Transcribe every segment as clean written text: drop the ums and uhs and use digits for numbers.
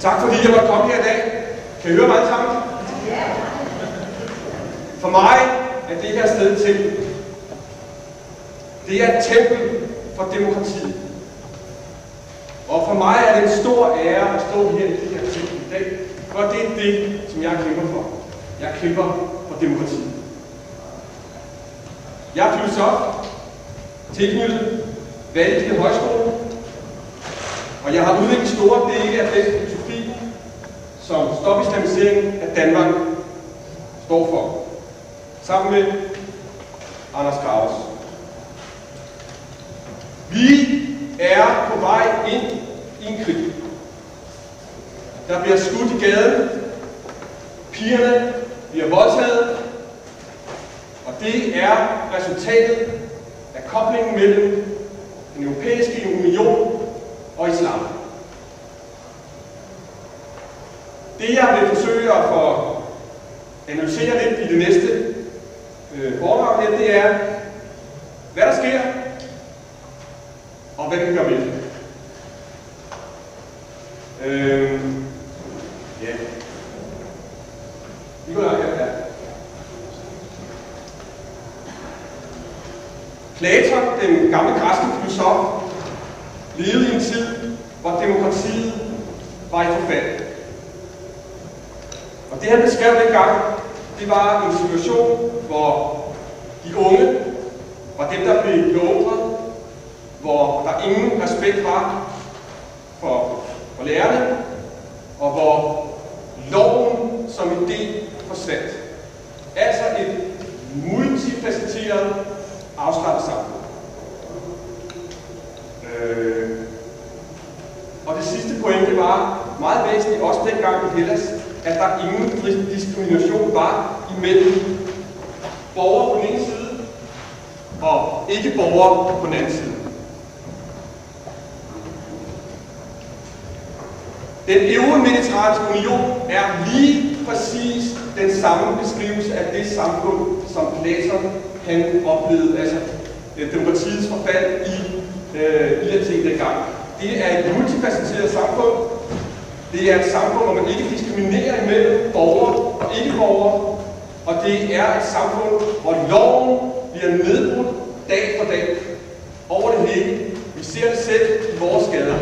Tak fordi jeg måtte komme her i dag. Kan I høre mig alle sammen? For mig er det her sted et tempel. Det er et tempel for demokratiet. Og for mig er det en stor ære at stå her i det her tempel i dag, for det er det, som jeg kæmper for. Jeg kæmper for demokratiet. Jeg er filosof, tilknyttet Vallekilde Højskole, og jeg har udviklet store dele af den filosofi, som Stop Islamiseringen af Danmark står for, sammen med Anders Gravers. Vi er på vej ind i en krig. Der bliver skudt i gaden, pigerne bliver voldtaget, og det er resultatet af koblingen mellem den europæiske union og islam. Det jeg vil forsøge at få analysere lidt i det næste foredrag her, det er, hvad der sker, og hvad vi gør ved det. Ja. Vi går langt her. Platon, den gamle græske filosof, levede i en tid, hvor demokratiet var i forfald. Og det han beskrev dengang, det var en situation, hvor de unge var dem, der blev beundret, hvor der ingen respekt var for lærerne, og hvor loven som idé forsvandt. Altså et multifacetteret afslappet samfund. Og det sidste pointe var meget væsentligt, også dengang i Hellas, at der ingen diskrimination var imellem borgere på den ene side og ikke-borgere på den anden side. Den euromediterranske union er lige præcis den samme beskrivelse af det samfund, som Platon han oplevede, altså demokratiets forfald i Athen dengang. Det er et multifacetteret samfund. Det er et samfund, hvor man ikke diskriminerer imellem borgere og ikke-borgere. Og det er et samfund, hvor loven bliver nedbrudt dag for dag over det hele. Vi ser det selv i vores gader.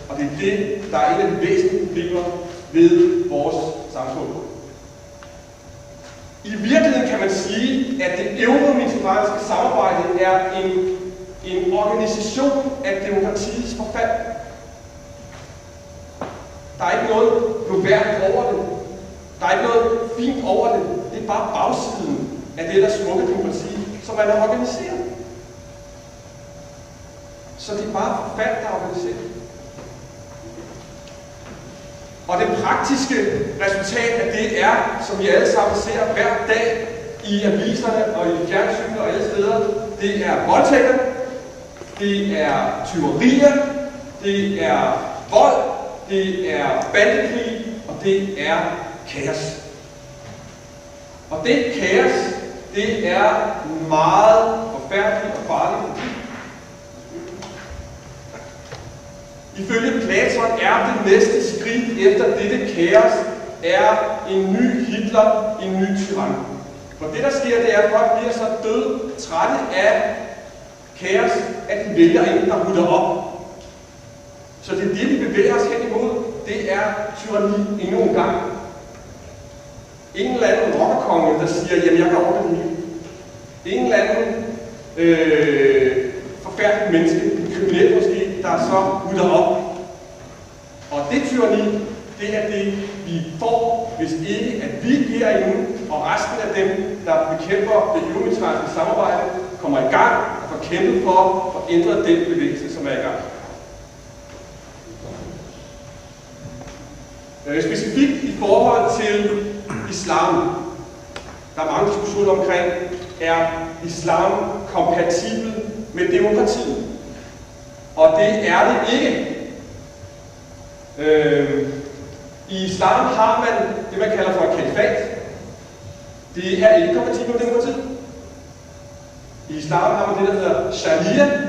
Og det er det, der er en af de væsentlige problemer ved vores samfund. I virkeligheden kan man sige, at det euromediterranske samarbejde er en organisation af demokratiets forfald. Der er ikke noget globalt over det. Der er ikke noget fint over det. Det er bare bagsiden af det der smukke demokrati, som man har organiseret. Så det er bare forfald, der er organiseret. Og det praktiske resultat af det er, som vi alle sammen ser hver dag i aviserne og i fjernsynet og alle steder, det er voldtægter, det er tyverier, det er vold, det er bandekrig, og det er kaos. Og det kaos, det er meget forfærdeligt og farligt. Ifølge Platon er det næste skridt efter dette kaos er en ny Hitler, en ny tyran. For det der sker, det er, at folk bliver så død, trætte af kaos, at de vælger en, der rydder op. Så det er det, vi bevæger os hen imod. Det er tyranni endnu en gang. En eller anden rockerkonge, der siger, jamen jeg kan ordne det hele. En eller anden forfærdelig menneske, en kriminel måske, der så rydder op. Og det tyranni, det er det, vi får, hvis ikke at vi herinde og resten af dem, der bekæmper det euromediterranske samarbejde, kommer i gang og får kæmpet for at ændre den bevægelse, som er i gang. Specifikt i forhold til islam. Der er mange diskussioner omkring, er islam kompatibel med demokratiet? Og det er det ikke. I islam har man det, man kalder for et kalifat. Det er ikke kompatibelt med demokratiet. I islam har man det, der hedder sharia.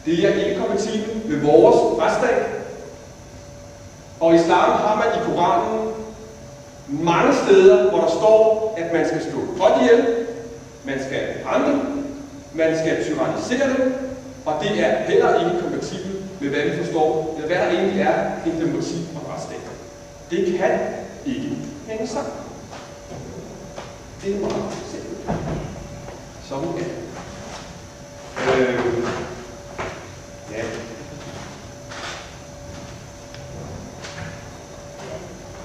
Det er ikke kompatibelt med vores retsstat. Og i islam har man i Koranen mange steder, hvor der står, at man skal slå folk ihjel, man skal brænde, man skal tyrannisere dem, og det er heller ikke kompatibelt med, hvad vi forstår, eller hvad der egentlig er en demokrati og retsstat. Det kan ikke hænge sammen. Det er meget simpelt. Sådan er det. Ja.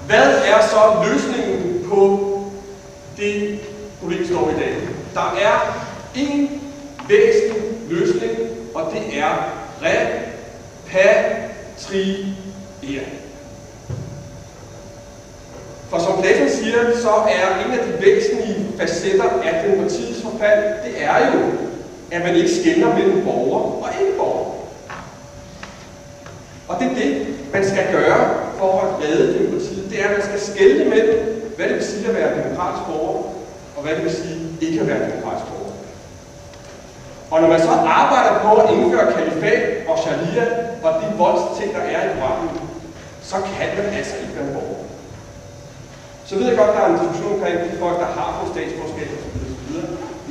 Hvad er så løsningen på det problem, vi står i dag? Der er en væsentlig løsning, og det er repatriering. For som Platon siger, så er en af de væsentlige facetter af demokratiets forfald, det er jo, at man ikke skelner mellem borger og ikke-borger. Og det er det, man skal gøre for at redde demokratiet. Det er, at man skal skelne mellem, hvad det vil sige at være demokratisk borger, og hvad det vil sige ikke at være demokratisk borger. Og når man så arbejder på at indføre kalifat og sharia og de voldsting, der er i Koranen, så kan man altså ikke være borger. Så ved jeg godt, at der er en diskussion omkring de folk, der har fået statsborgerskab osv.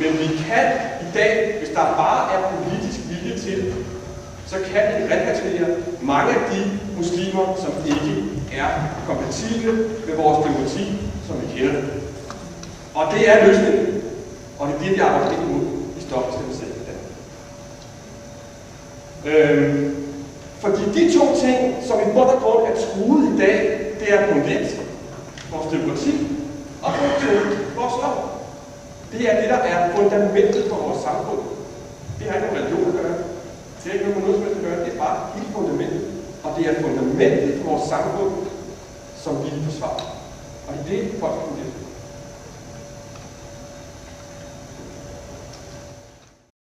Men vi kan i dag, hvis der bare er politisk vilje til, så kan vi repatriere mange af de muslimer, som ikke er kompatible med vores demokrati, som vi kender det. Og det er løsningen. Og det er det, vi arbejder ikke imod i Stop-Islamisering i Danmark. Fordi de to ting, som i bund og grund er truet i dag, det er punkt 1, vores demokrati, og punkt 2, vores lov. Det er det, der er fundamentet for vores samfund. Det har ikke med religion at gøre. Det er ikke noget med noget, som at gøre. Det er bare helt fundamentet. Og det er fundamentet for vores samfund, som vi forsvarer. Og det er det, folk kan